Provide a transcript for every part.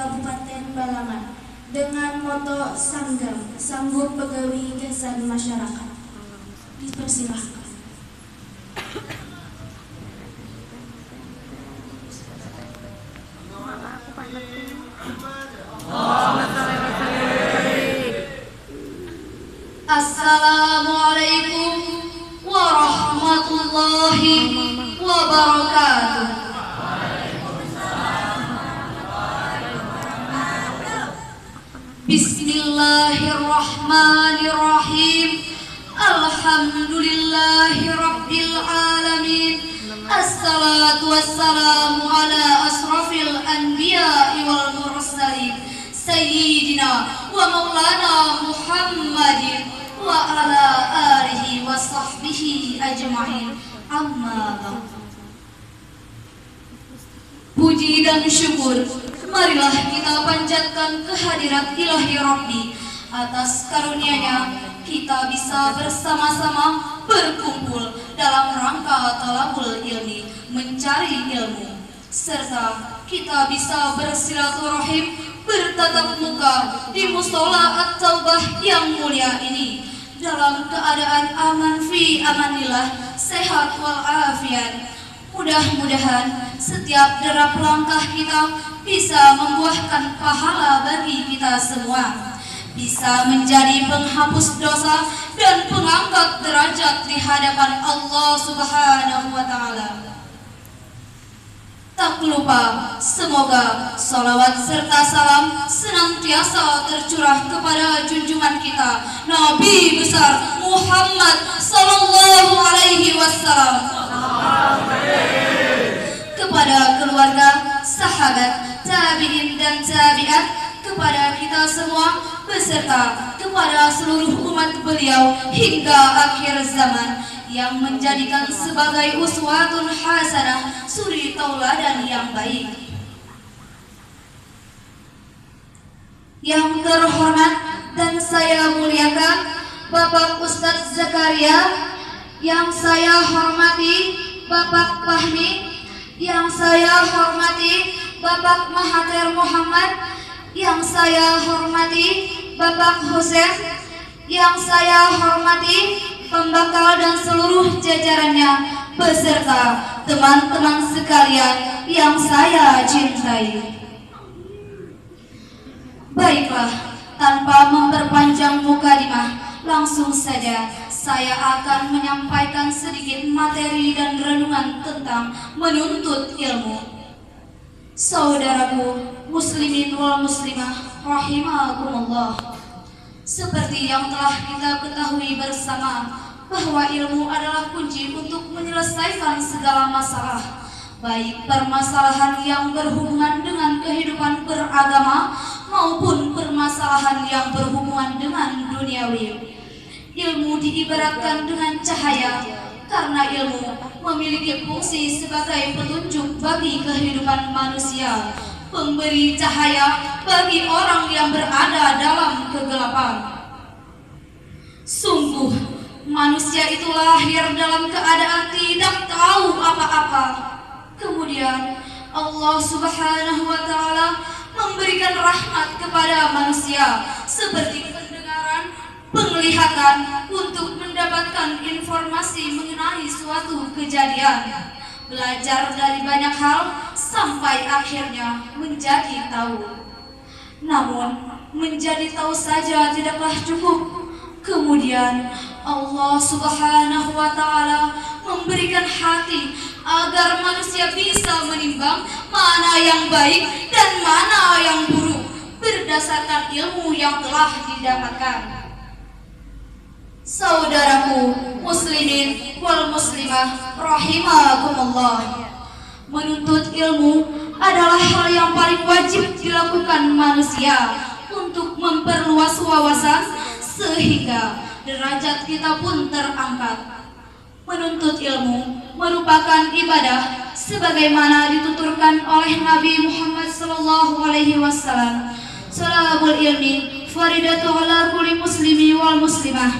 Kabupaten Balangan dengan moto Sanggam, Sanggup Pegawai Jasa Masyarakat. Dipersilahkan. Assalamualaikum warahmatullahi wabarakatuh. Bismillahirrahmanirrahim. Alhamdulillahi rabbil alamin. Assalatu wassalamu ala asrafil anbiya'i wal mursalin Sayyidina wa maulana Muhammadin wa ala alihi wa sahbihi ajma'in. Amma ba'd. Puji dan syukur marilah kita panjatkan kehadirat ilahi Rabbi. Atas karunia-Nya kita bisa bersama-sama berkumpul dalam rangka talabul ilmi, mencari ilmu, serta kita bisa bersilaturahim, bertatap muka di musola At-Taubah yang mulia ini dalam keadaan aman fi amanillah, sehat walafiat. Mudah-mudahan setiap derap langkah kita bisa membuahkan pahala bagi kita semua, bisa menjadi penghapus dosa dan pengangkat derajat di hadapan Allah Subhanahu wa Ta'ala. Tak lupa, semoga salawat serta salam senantiasa tercurah kepada junjungan kita Nabi besar Muhammad sallallahu alaihi wasallam, kepada keluarga, sahabat, tabi'in dan tabi'at, kepada kita semua beserta kepada seluruh umat beliau hingga akhir zaman, yang menjadikan sebagai uswatun hasanah, suri tauladan yang baik. Yang terhormat dan saya muliakan Bapak Ustadz Zakaria, yang saya hormati Bapak Fahmi, yang saya hormati Bapak Mahathir Muhammad, yang saya hormati Bapak Hussein, yang saya hormati pembakal dan seluruh jajarannya, beserta teman-teman sekalian yang saya cintai. Baiklah, tanpa memperpanjang mukadimah, langsung saja saya akan menyampaikan sedikit materi dan renungan tentang menuntut ilmu. Saudaraku muslimin wal muslimah rahimakumullah, seperti yang telah kita ketahui bersama bahwa ilmu adalah kunci untuk menyelesaikan segala masalah, baik permasalahan yang berhubungan dengan kehidupan beragama maupun permasalahan yang berhubungan dengan duniawi. Ilmu diibaratkan dengan cahaya karena ilmu memiliki fungsi sebagai petunjuk bagi kehidupan manusia, pemberi cahaya bagi orang yang berada dalam kegelapan. Sungguh, manusia itu lahir dalam keadaan tidak tahu apa-apa. Kemudian Allah Subhanahu wa Ta'ala memberikan rahmat kepada manusia seperti pendengaran, penglihatan untuk mendapatkan informasi mengenai suatu kejadian, belajar dari banyak hal sampai akhirnya menjadi tahu. Namun menjadi tahu saja tidaklah cukup. Kemudian Allah Subhanahu wa Ta'ala memberikan hati agar manusia bisa menimbang mana yang baik dan mana yang buruk berdasarkan ilmu yang telah didapatkan. Saudaraku muslimin wal muslimah rahimakumullah, menuntut ilmu adalah hal yang paling wajib dilakukan manusia untuk memperluas wawasan sehingga derajat kita pun terangkat. Menuntut ilmu merupakan ibadah sebagaimana dituturkan oleh Nabi Muhammad SAW. Salabul ilmi faridatu ala kulli muslimi wal muslimah,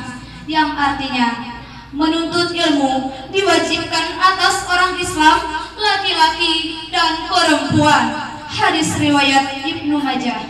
yang artinya menuntut ilmu diwajibkan atas orang Islam, laki-laki dan perempuan. Hadis riwayat Ibnu Majah.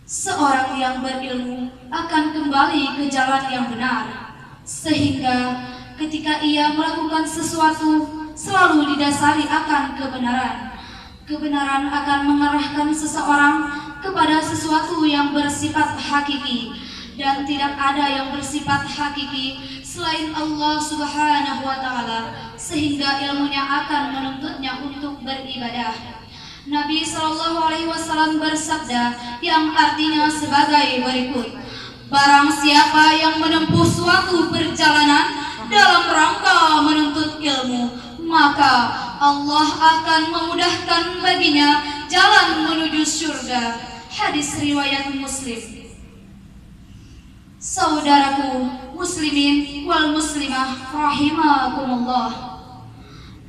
Seorang yang berilmu akan kembali ke jalan yang benar, sehingga ketika ia melakukan sesuatu selalu didasari akan kebenaran. Kebenaran akan mengarahkan seseorang kepada sesuatu yang bersifat hakiki, dan tidak ada yang bersifat hakiki selain Allah Subhanahu wa Ta'ala, sehingga ilmunya akan menuntutnya untuk beribadah. Nabi SAW bersabda yang artinya sebagai berikut: barang siapa yang menempuh suatu perjalanan dalam rangka menuntut ilmu, maka Allah akan memudahkan baginya jalan menuju surga. Hadis riwayat Muslim. Saudaraku muslimin wal muslimah rahimakumullah,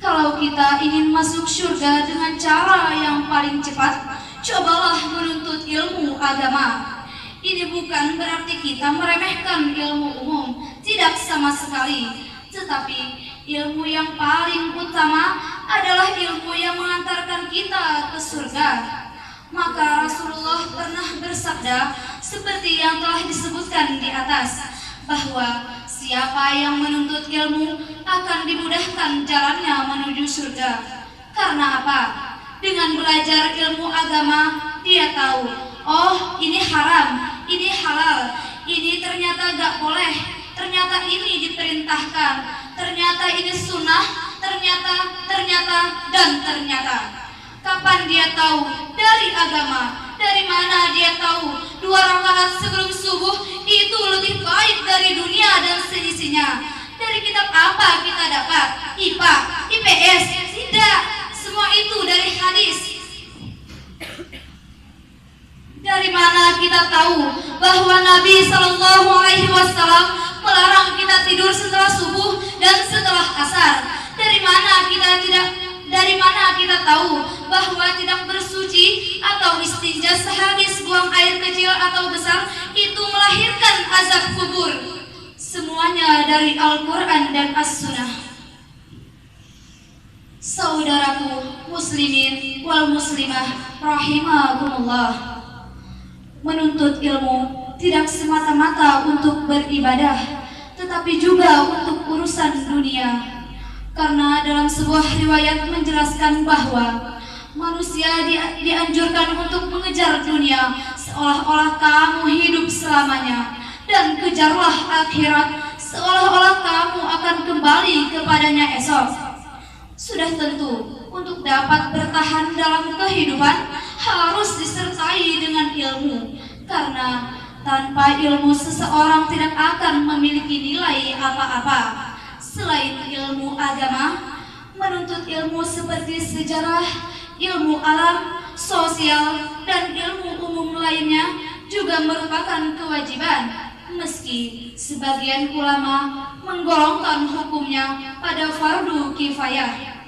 kalau kita ingin masuk surga dengan cara yang paling cepat, cobalah menuntut ilmu agama. Ini bukan berarti kita meremehkan ilmu umum, tidak sama sekali. Tetapi ilmu yang paling utama adalah ilmu yang mengantarkan kita ke surga. Maka Rasulullah pernah bersabda seperti yang telah disebutkan di atas, bahwa siapa yang menuntut ilmu akan dimudahkan jalannya menuju surga. Karena apa? Dengan belajar ilmu agama, dia tahu, oh ini haram, ini halal, ini ternyata gak boleh, ternyata ini diperintahkan, ternyata ini sunnah, ternyata. Kapan dia tahu? Dari agama. Dari mana dia tahu 2 rakaat sebelum subuh itu lebih baik dari dunia dan seisinya? Dari kitab apa kita dapat? IPA, IPS? Tidak. Semua itu dari hadis. Dari mana kita tahu bahwa Nabi SAW melarang kita tidur setelah subuh dan setelah asar? Dari mana kita tahu bahwa tidak bersuci atau istinja sehabis buang air kecil atau besar itu melahirkan azab kubur? Semuanya dari Al-Quran dan As-Sunnah. Saudaraku muslimin wal muslimah rahimakumullah, menuntut ilmu tidak semata-mata untuk beribadah, tetapi juga untuk urusan dunia. Karena dalam sebuah riwayat menjelaskan bahwa manusia dianjurkan untuk mengejar dunia seolah-olah kamu hidup selamanya, dan kejarlah akhirat seolah-olah kamu akan kembali kepadanya esok. Sudah tentu untuk dapat bertahan dalam kehidupan harus disertai dengan ilmu, karena tanpa ilmu seseorang tidak akan memiliki nilai apa-apa. Selain ilmu agama, menuntut ilmu seperti sejarah, ilmu alam, sosial, dan ilmu umum lainnya juga merupakan kewajiban, meski sebagian ulama menggolongkan hukumnya pada fardu kifayah.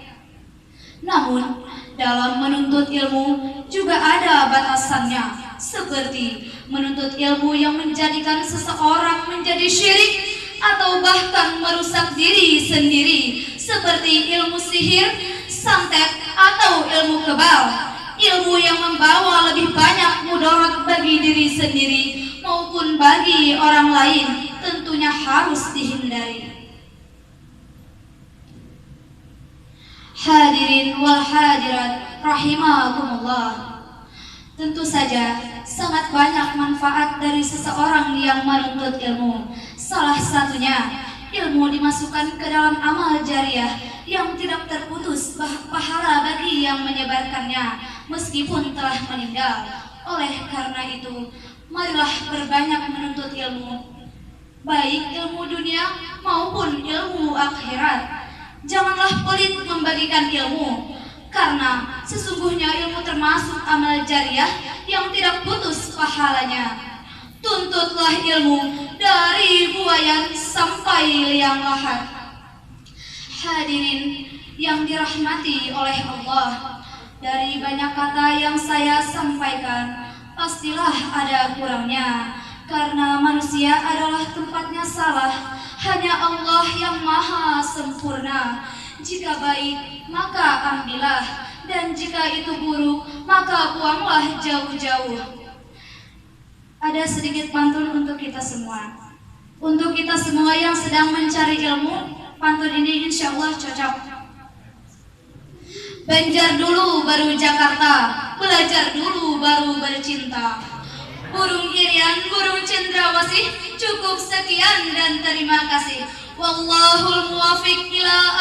Namun, dalam menuntut ilmu juga ada batasannya, seperti menuntut ilmu yang menjadikan seseorang menjadi syirik atau bahkan merusak diri sendiri, seperti ilmu sihir, santet, atau ilmu kebal. Ilmu yang membawa lebih banyak mudarat bagi diri sendiri maupun bagi orang lain tentunya harus dihindari. Hadirin wal hadirat rahimakumullah, tentu saja sangat banyak manfaat dari seseorang yang menuntut ilmu. Salah satunya, ilmu dimasukkan ke dalam amal jariah yang tidak terputus pahala bagi yang menyebarkannya meskipun telah meninggal. Oleh karena itu, marilah berbanyak menuntut ilmu, baik ilmu dunia maupun ilmu akhirat. Janganlah pelit membagikan ilmu, karena sesungguhnya ilmu termasuk amal jariah yang tidak putus pahalanya. Tuntutlah ilmu dari buayan sampai liang lahat. Hadirin yang dirahmati oleh Allah, dari banyak kata yang saya sampaikan, pastilah ada kurangnya, karena manusia adalah tempatnya salah. Hanya Allah yang maha sempurna. Jika baik, maka ambillah, dan jika itu buruk, maka buanglah jauh-jauh. Ada sedikit pantun untuk kita semua. Untuk kita semua yang sedang mencari ilmu, pantun ini insya Allah cocok. Banjar dulu baru Jakarta, belajar dulu baru bercinta. Burung irian, burung cendrawasih, cukup sekian dan terima kasih. Wallahul muwafiq ila